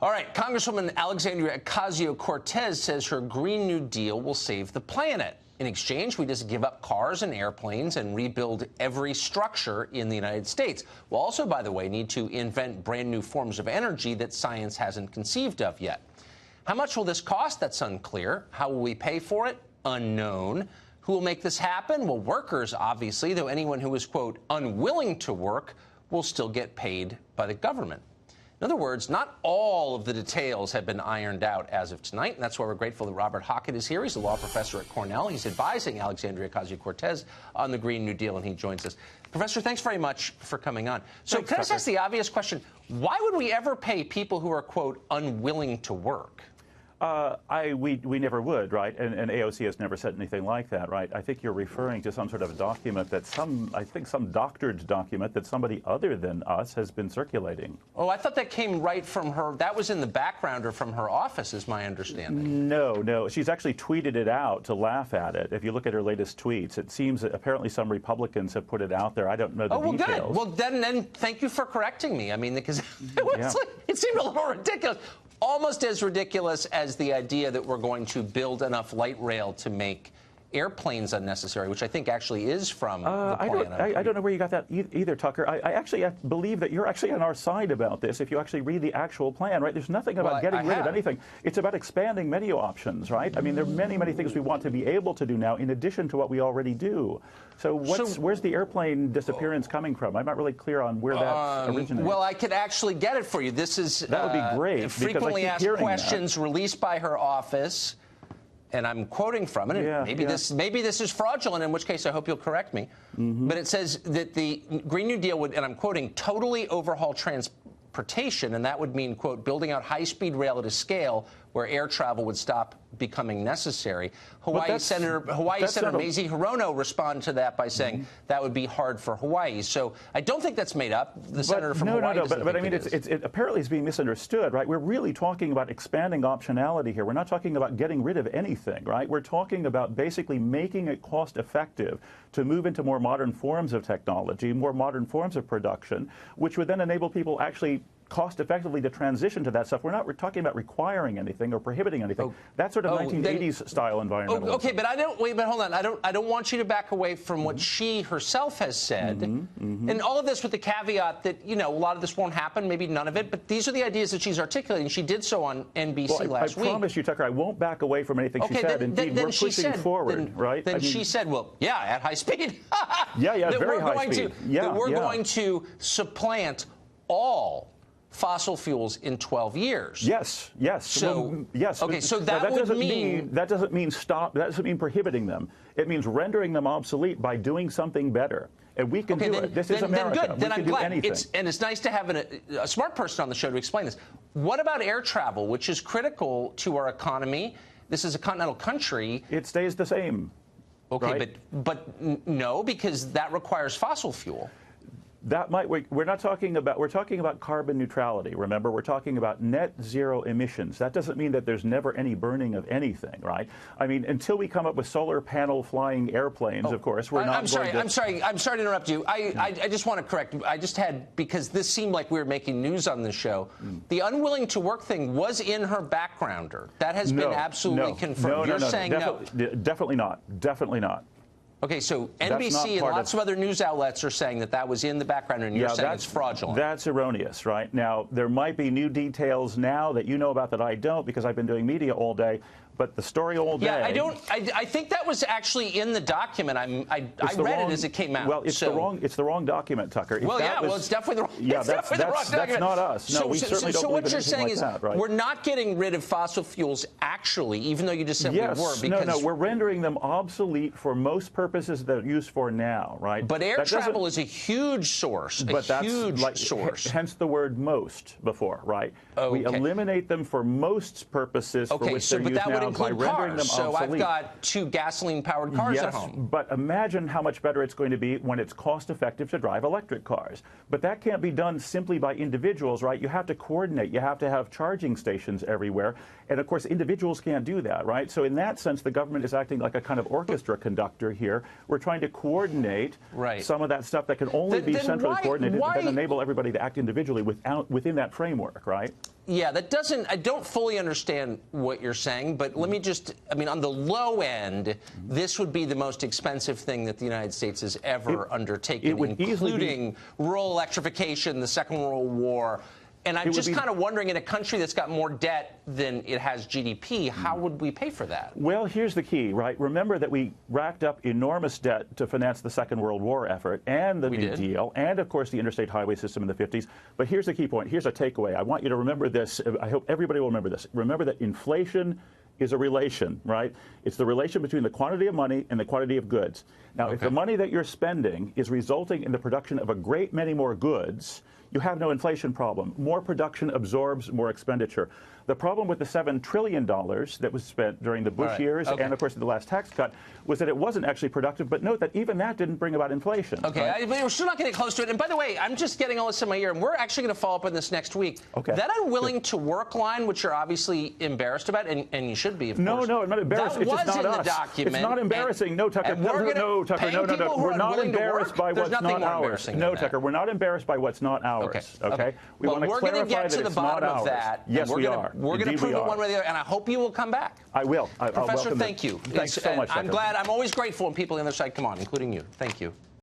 All right, Congresswoman Alexandria Ocasio-Cortez says her Green New Deal will save the planet. In exchange, we just give up cars and airplanes and rebuild every structure in the United States. We'll also, by the way, need to invent brand new forms of energy that science hasn't conceived of yet. How much will this cost? That's unclear. How will we pay for it? Unknown. Who will make this happen? Well, workers, obviously, though anyone who is, quote, unwilling to work will still get paid by the government. In other words, not all of the details have been ironed out as of tonight, and that's why we're grateful that Robert Hockett is here. He's a law professor at Cornell. He's advising Alexandria Ocasio-Cortez on the Green New Deal, and he joins us. Professor, thanks very much for coming on. So can I just ask the obvious question, why would we ever pay people who are, quote, unwilling to work? We never would, right? And AOC has never said anything like that, right? I think you're referring to some sort of document that some doctored document that somebody other than us has been circulating. Oh, I thought that came right from her. That was in the background or from her office, is my understanding. No. She's actually tweeted it out to laugh at it. If you look at her latest tweets, it seems that apparently some Republicans have put it out there. I don't know the details. Good. Well, then thank you for correcting me. I mean, because it seemed a little ridiculous. Almost as ridiculous as the idea that we're going to build enough light rail to make airplanes unnecessary, which I think actually is from the plan. I don't know where you got that either, Tucker. I actually believe that you're actually on our side about this if you actually read the actual plan, right? There's nothing about getting rid of anything. It's about expanding menu options, right? I mean, there are many, many things we want to be able to do now in addition to what we already do. So where's the airplane disappearance coming from? I'm not really clear on where that originates. Well, I could actually get it for you. This is that would be great. Frequently asked questions released by her office. And I'm quoting from it. Maybe this is fraudulent, in which case I hope you'll correct me. But it says that the Green New Deal would, and I'm quoting, totally overhaul transportation, and that would mean, quote, building out high-speed rail at a scale where air travel would stop becoming necessary. Hawaii Senator Mazie Hirono responded to that by saying that would be hard for Hawaii. So I don't think that's made up. The senator from Hawaii but I mean, it apparently is being misunderstood, right? We're really talking about expanding optionality here. We're not talking about getting rid of anything, right? We're talking about basically making it cost-effective to move into more modern forms of technology, more modern forms of production, which would then enable people actually cost-effectively to transition to that stuff. We're talking about requiring anything or prohibiting anything. That's sort of 1980s style environmentalism. Okay, but hold on. I don't want you to back away from what she herself has said. And all of this with the caveat that, you know, a lot of this won't happen, maybe none of it, but these are the ideas that she's articulating. She did so on NBC last week. I promise you, Tucker, I won't back away from anything she said. Indeed, we're pushing forward, right? Then she said, well, yeah, at high speed. Very high speed. That we're going to supplant all fossil fuels in 12 years. Yes. So, yes. Okay, so that would mean... That doesn't mean stop. That doesn't mean prohibiting them. It means rendering them obsolete by doing something better. And we can do it. This is America. Then good. Then I'm glad. Anything. And it's nice to have a smart person on the show to explain this. What about air travel, which is critical to our economy? This is a continental country. It stays the same. Okay, right? but no, because that requires fossil fuel. We're talking about carbon neutrality. Remember, we're talking about net zero emissions. That doesn't mean that there's never any burning of anything, right? I mean, until we come up with solar panel flying airplanes, of course, we're not going to... I'm sorry to interrupt you. I just want to correct. I just had, because this seemed like we were making news on this show, the unwilling to work thing was in her backgrounder. That has been absolutely confirmed. You're saying no. Definitely not. Definitely not. Okay, so NBC and lots of other news outlets are saying that that was in the background, and you're saying it's fraudulent. That's erroneous, right? Now, there might be new details now that you know about that I don't, because I've been doing media all day. But the story all day... Yeah, I think that was actually in the document. I read it as it came out. Well, it's the wrong document, Tucker. It's definitely the wrong document. That's not us. No, we certainly don't believe in anything like that, right? So what you're saying is we're not getting rid of fossil fuels, actually, even though you just said we were. Because no, we're rendering them obsolete for most purposes they're used for now, right? But air travel is a huge source, source. Hence the word most before, right? We eliminate them for most purposes for which they're used now. Include cars. So I've got 2 gasoline-powered cars at home. But imagine how much better it's going to be when it's cost-effective to drive electric cars. But that can't be done simply by individuals, right? You have to coordinate. You have to have charging stations everywhere. And, of course, individuals can't do that, right? So in that sense, the government is acting like a kind of orchestra conductor here. We're trying to coordinate some of that stuff that can only be centrally coordinated and then enable everybody to act individually within that framework, right? Yeah, that doesn't, I don't fully understand what you're saying, but let me just, I mean, on the low end, this would be the most expensive thing that the United States has ever undertaken, including rural electrification, the Second World War. And I'm just kind of wondering, in a country that's got more debt than it has GDP, how would we pay for that? Well, here's the key, right? Remember that we racked up enormous debt to finance the Second World War effort and the New Deal and, of course, the interstate highway system in the 50s. But here's the key point. Here's a takeaway. I want you to remember this. I hope everybody will remember this. Remember that inflation is a relation, right? It's the relation between the quantity of money and the quantity of goods. Now, if the money that you're spending is resulting in the production of a great many more goods, you have no inflation problem. More production absorbs more expenditure. The problem with the $7 trillion that was spent during the Bush years and, of course, the last tax cut was that it wasn't actually productive. But note that even that didn't bring about inflation. Okay, right? But we're still not getting close to it. And by the way, I'm just getting all this in my ear, and we're actually going to follow up on this next week. Okay. That unwilling to work line, which you're obviously embarrassed about, and you should be, of course. No, I'm not embarrassed. It's just not us. The document. It's not embarrassing. No, Tucker. No, Tucker. No. We're not embarrassed by what's not ours. No, Tucker. We're not embarrassed by what's not ours. Okay. We want to clarify that it's not ours. Yes, we are. We're going to prove it one way or the other, and I hope you will come back. I will. Professor, thank you. Thanks so much, Tucker. I'm glad. I'm always grateful when people on the other side come on, including you. Thank you.